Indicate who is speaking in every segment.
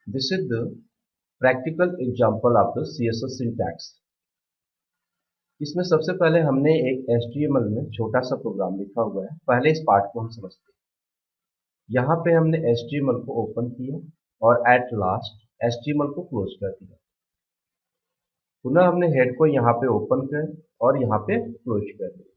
Speaker 1: This is the practical example of the CSS syntax. इसमें सबसे पहले हमने एक HTML में छोटा सा प्रोग्राम लिखा हुआ है। पहले इस पार्ट को हम समझते हैं। यहाँ पे हमने HTML को ओपन किया और एट लास्ट HTML को क्लोज कर दिया। पुनः हमने हेड को यहाँ पे ओपन कर और यहाँ पे क्लोज कर दिया।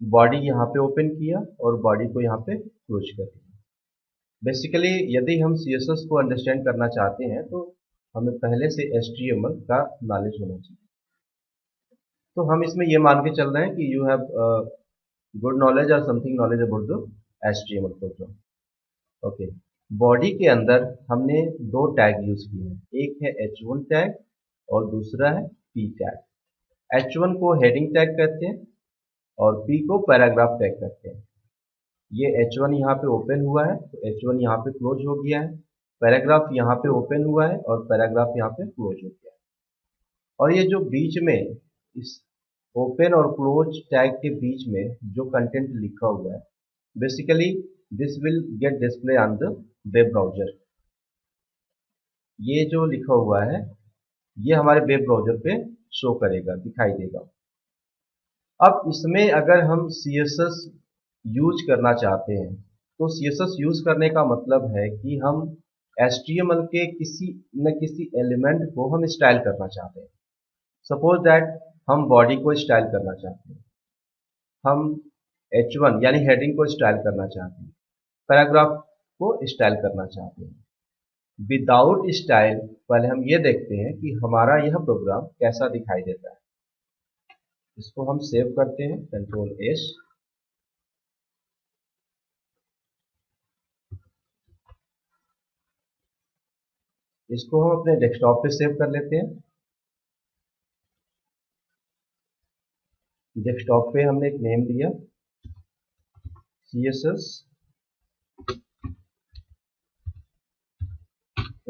Speaker 1: बॉडी यहाँ पे ओपन किया और बॉडी को यहाँ पे क्लोज कर दिया। बेसिकली यदि हम CSS को अंडरस्टैंड करना चाहते हैं तो हमें पहले से HTML का नॉलेज होना चाहिए। तो हम इसमें ये मान के चल रहे हैं कि यू हैव गुड नॉलेज और something knowledge about the HTML program. Okay, body के अंदर हमने दो टैग यूज किए हैं, एक है H1 टैग और दूसरा है P टैग। H1 को हेडिंग टैग कहते हैं और P को पैराग्राफ टैग कहते हैं। ये H1 यहाँ पे ओपन हुआ है तो H1 यहाँ पे क्लोज हो गया है, पैराग्राफ यहाँ पे ओपन हुआ है और पैराग्राफ यहाँ पे क्लोज हो गया है। और ये जो बीच में इस ओपन और क्लोज टैग के बीच में जो कंटेंट लिखा हुआ है, basically this will get display on the web browser. ये जो लिखा हुआ है ये हमारे वेब ब्राउजर पे शो करेगा, दिखाई देगा। अब इसमें अगर हम CSS यूज करना चाहते हैं तो CSS यूज करने का मतलब है कि हम HTML के किसी न किसी एलिमेंट को हम स्टाइल करना चाहते हैं। सपोज दैट हम बॉडी को स्टाइल करना चाहते हैं, हम H1 यानी हेडिंग को स्टाइल करना चाहते हैं, पैराग्राफ को स्टाइल करना चाहते हैं। विदाउट स्टाइल पहले हम ये देखते हैं कि हमारा यह प्रोग्राम कैसा दिखाई देता है। इसको हम सेव करते हैं, कंट्रोल S। इसको हम अपने डेस्कटॉप पे सेव कर लेते हैं। डेस्कटॉप पे हमने एक नेम दिया CSS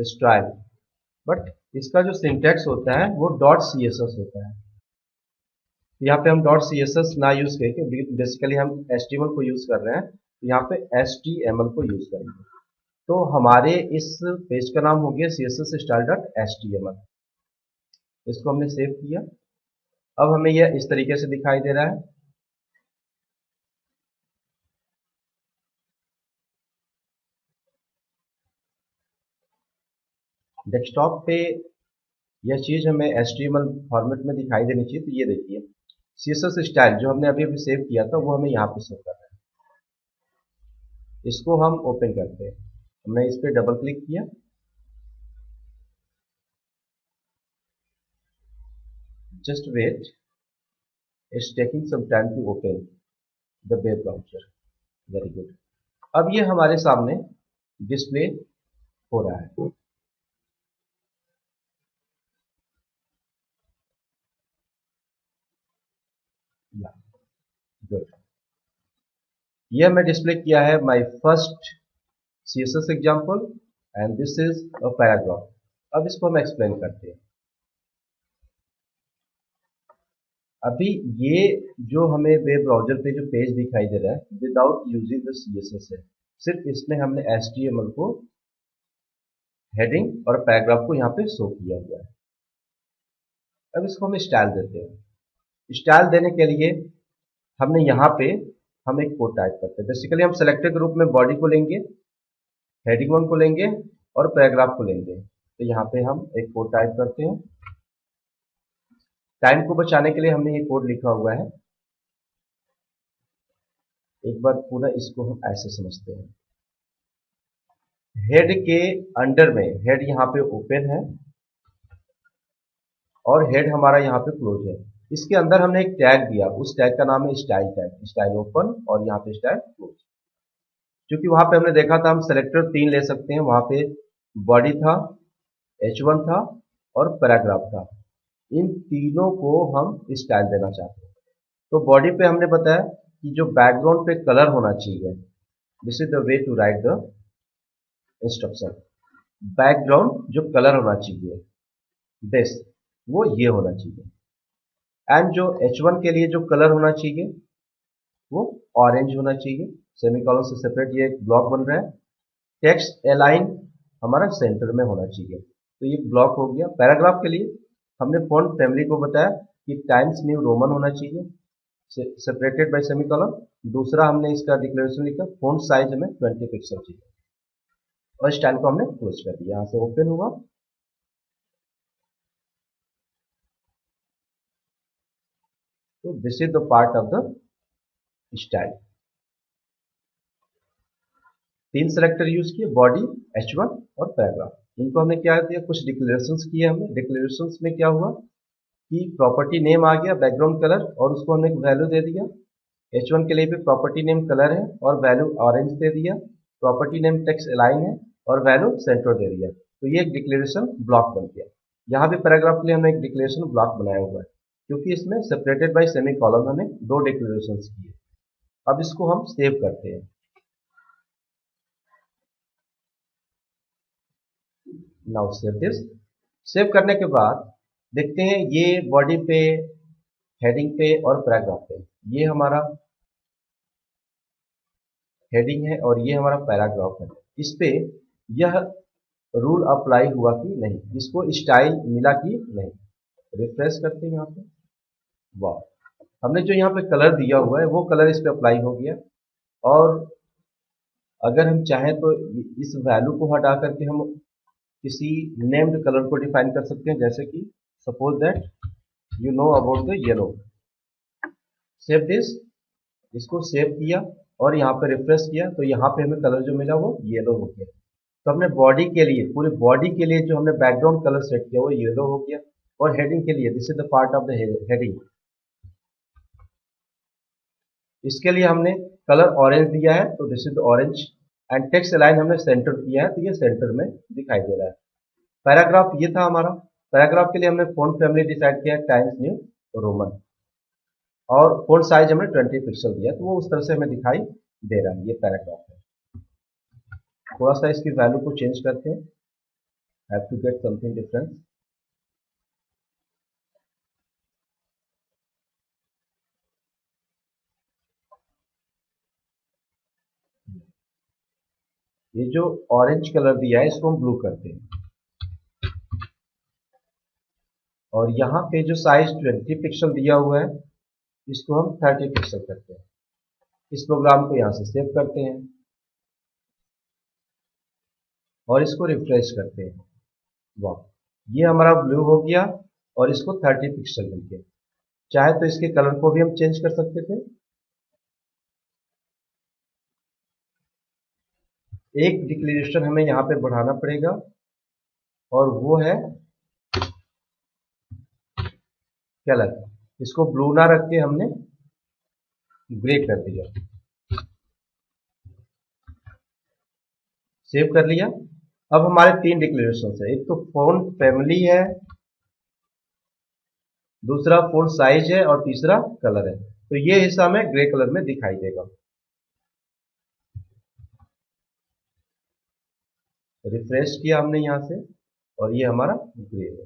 Speaker 1: स्टाइल, बट इसका जो सिंटैक्स होता है वो .css होता है। यहाँ पे हम .css ना यूज करके बेसिकली हम HTML को यूज कर रहे हैं, तो यहाँ पे HTML को यूज करेंगे। तो हमारे इस पेज का नाम हो गया CSS style.html। इसको हमने सेव किया। अब हमें यह इस तरीके से दिखाई दे रहा है। डेस्कटॉप पे यह चीज हमें HTML फॉर्मेट में दिखाई देनी चाहिए। तो ये देखिए CSS स्टाइल जो हमने अभी अभी सेव किया था वो हमें यहाँ पे शो कर रहा है। इसको हम ओपन करते हैं। हमने इस पर डबल क्लिक किया, just wait, it's taking some time to open the web browser. Very good. अब ये हमारे सामने डिस्प्ले हो रहा है। गुड। यह मैं डिस्प्ले किया है my first CSS example and this is a paragraph. अब इसको हम एक्सप्लेन करते हैं। अभी ये जो हमें वेब ब्राउजर पे जो पेज दिखाई दे रहा है विदाउट यूजिंग द CSS है, सिर्फ इसमें हमने HTML को हेडिंग और पैराग्राफ को यहाँ पे शो किया हुआ है। अब इसको हम स्टाइल देते हैं। स्टाइल देने के लिए हमने यहाँ पे हम एक कोड टाइप करते हैं। बेसिकली हम सेलेक्टेड ग्रुप में बॉडी को लेंगे, हेडिंग 1 को लेंगे और पैराग्राफ को लेंगे। तो यहाँ पे हम एक कोड टाइप करते हैं। टाइम को बचाने के लिए हमने ये कोड लिखा हुआ है। एक बार पूरा इसको हम ऐसे समझते हैं। हेड के अंडर में हेड यहाँ पे ओपन है और हेड हमारा यहाँ पे क्लोज है। इसके अंदर हमने एक टैग दिया, उस टैग का नाम है स्टाइल टैग। स्टाइल ओपन और यहाँ पे स्टाइल क्लोज। क्योंकि वहां पे हमने देखा था हम सेलेक्टर 3 ले सकते हैं। वहां पे बॉडी था, H1 था और पैराग्राफ था। इन तीनों को हम स्टाइल देना चाहते हैं। तो बॉडी पे हमने बताया कि जो बैकग्राउंड पे कलर होना चाहिए, this is the way to write the instruction. Background जो कलर होना चाहिए दिस, वो ये होना चाहिए। एंड जो H1 के लिए जो कलर होना चाहिए वो ऑरेंज होना चाहिए। सेमीकोलन से सेपरेट ये एक ब्लॉक बन रहा है। टेक्स्ट अलाइन हमारा सेंटर में होना चाहिए। तो ये ब्लॉक हो गया। पैराग्राफ के लिए हमने फॉन्ट फैमिली को बताया कि टाइम्स न्यू रोमन होना चाहिए, सेपरेटेड बाय सेमीकोलन। दूसरा हमने इसका डिक्लेरेशन लिखा, फॉन्ट साइज हमें 20 पिक्सल चाहिए, और स्टाइल को हमने क्लोज कर दिया। यहाँ से ओपन हुआ, तो this is the part of the style. 3 selector use किए, बॉडी, H1 और पैराग्राफ। इनको हमने क्या दिया, कुछ डिक्लेरेशंस किए हमने। डिक्लेरेशंस में क्या हुआ कि प्रॉपर्टी नेम आ गया, बैकग्राउंड कलर, और उसको हमने एक वैल्यू दे दिया। H1 के लिए भी प्रॉपर्टी नेम कलर है और वैल्यू ऑरेंज दे दिया। प्रॉपर्टी नेम टेक्स्ट अलाइन है और वैल्यू सेंटर दे दिया। तो ये एक डिक्लेरेशन ब्लॉक बन गया। यहाँ भी पैराग्राफ के लिए हमने एक डिक्लेरेशन ब्लॉक बनाया हुआ है, क्योंकि इसमें सेपरेटेड बाय सेमी कॉलम हमने 2 डिक्लेरेशन किए। अब इसको हम सेव करते हैं। Now save this. सेव करने के बाद देखते हैं ये बॉडी पे, हेडिंग पे और पैराग्राफ पे, ये हमारा हेडिंग है और ये हमारा पैराग्राफ है। इस पे यह रूल अप्लाई हुआ कि नहीं, इसको स्टाइल मिला कि नहीं। रिफ्रेश करते हैं यहाँ पे, वाह, हमने जो यहाँ पे कलर दिया हुआ है वो कलर इस पे अप्लाई हो गया। और अगर हम चाहें तो इस वैल्यू को हटा करके हम किसी नेम्ड कलर को डिफाइन कर सकते हैं, जैसे कि suppose that you know about the yellow. Save this, इसको सेव किया और यहाँ पे रिफ्रेश किया, तो यहाँ पे हमें कलर जो मिला वो येलो हो गया। तो हमने बॉडी के लिए, पूरी बॉडी के लिए जो हमने बैकग्राउंड कलर सेट किया वो येलो हो गया। और हेडिंग के लिए, this is the part of the heading, इसके लिए हमने कलर ऑरेंज दिया है, तो this is the orange. And text line हमने सेंटर किया है, तो ये सेंटर में दिखाई दे रहा है। पैराग्राफ ये था हमारा। पैराग्राफ के लिए हमने फॉन्ट फैमिली डिसाइड किया टाइम्स न्यू रोमन, और फॉन्ट साइज हमने 20 पिक्सल दिया, तो वो उस तरह से हमें दिखाई दे रहा है। ये पैराग्राफ है। थोड़ा सा इसकी वैल्यू को चेंज करते हैं, have to get something difference. ये जो ऑरेंज कलर दिया है इसको हम ब्लू करते हैं, और यहाँ पे जो साइज 20 पिक्सल दिया हुआ है इसको हम 30 पिक्सल करते हैं। इस प्रोग्राम को यहाँ से सेव करते हैं और इसको रिफ्रेश करते हैं। वाह, ये हमारा ब्लू हो गया और इसको 30 पिक्सल मिल गया। चाहे तो इसके कलर को भी हम चेंज कर सकते थे। एक डिक्लेरेशन हमें यहाँ पे बढ़ाना पड़ेगा, और वो है कलर। इसको ब्लू ना रख के हमने ग्रे कर दिया। सेव कर लिया। अब हमारे 3 डिक्लेरेशन है, एक तो फॉन्ट फैमिली है, दूसरा फॉन्ट साइज है, और तीसरा कलर है। तो ये हिस्सा में ग्रे कलर में दिखाई देगा। रिफ्रेश किया हमने यहां से, और ये हमारा ग्रे है।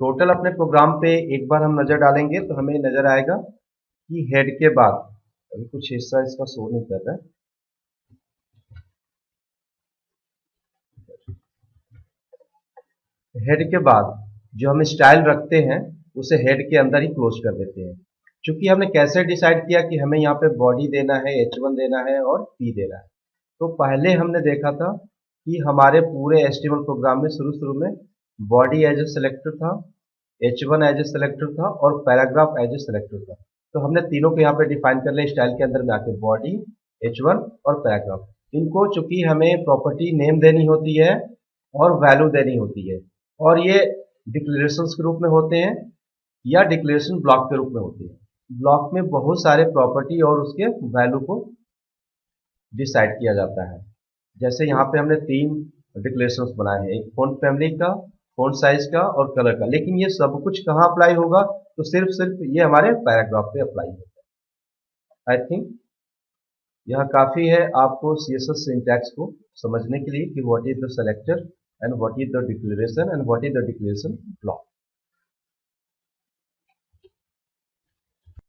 Speaker 1: टोटल अपने प्रोग्राम पे एक बार हम नजर डालेंगे तो हमें नजर आएगा कि हेड के बाद, अभी कुछ हिस्सा इसका शो नहीं कर रहा है, हेड के बाद जो हम स्टाइल रखते हैं उसे हेड के अंदर ही क्लोज कर देते हैं। क्योंकि हमने कैसे डिसाइड किया कि हमें यहाँ पे बॉडी देना है, H1 देना है और P देना है। तो पहले हमने देखा था कि हमारे पूरे HTML प्रोग्राम में शुरू शुरू में बॉडी एज ए सिलेक्टर था, H1 एज ए सिलेक्टर था और पैराग्राफ एज ए सिलेक्टर था। तो हमने तीनों को यहाँ पे डिफाइन कर लिया स्टाइल के अंदर में आके, बॉडी, H1 और पैराग्राफ। इनको चूंकि हमें प्रॉपर्टी नेम देनी होती है और वैल्यू देनी होती है, और ये डिक्लेरेशंस के रूप में होते हैं या डिक्लेरेशन ब्लॉक के रूप में होते हैं। ब्लॉक में बहुत सारे प्रॉपर्टी और उसके वैल्यू को डिसाइड किया जाता है। जैसे यहाँ पे हमने 3 डिक्लेरेशंस बनाए हैं, एक फॉन्ट फैमिली का, फॉन्ट साइज का और कलर का। लेकिन ये सब कुछ कहाँ अप्लाई होगा, तो सिर्फ ये हमारे पैराग्राफ पे अप्लाई होगा। आई थिंक यह काफी है आपको CSS सिंटैक्स को समझने के लिए कि what is the selector and what is the declaration and what is the declaration block.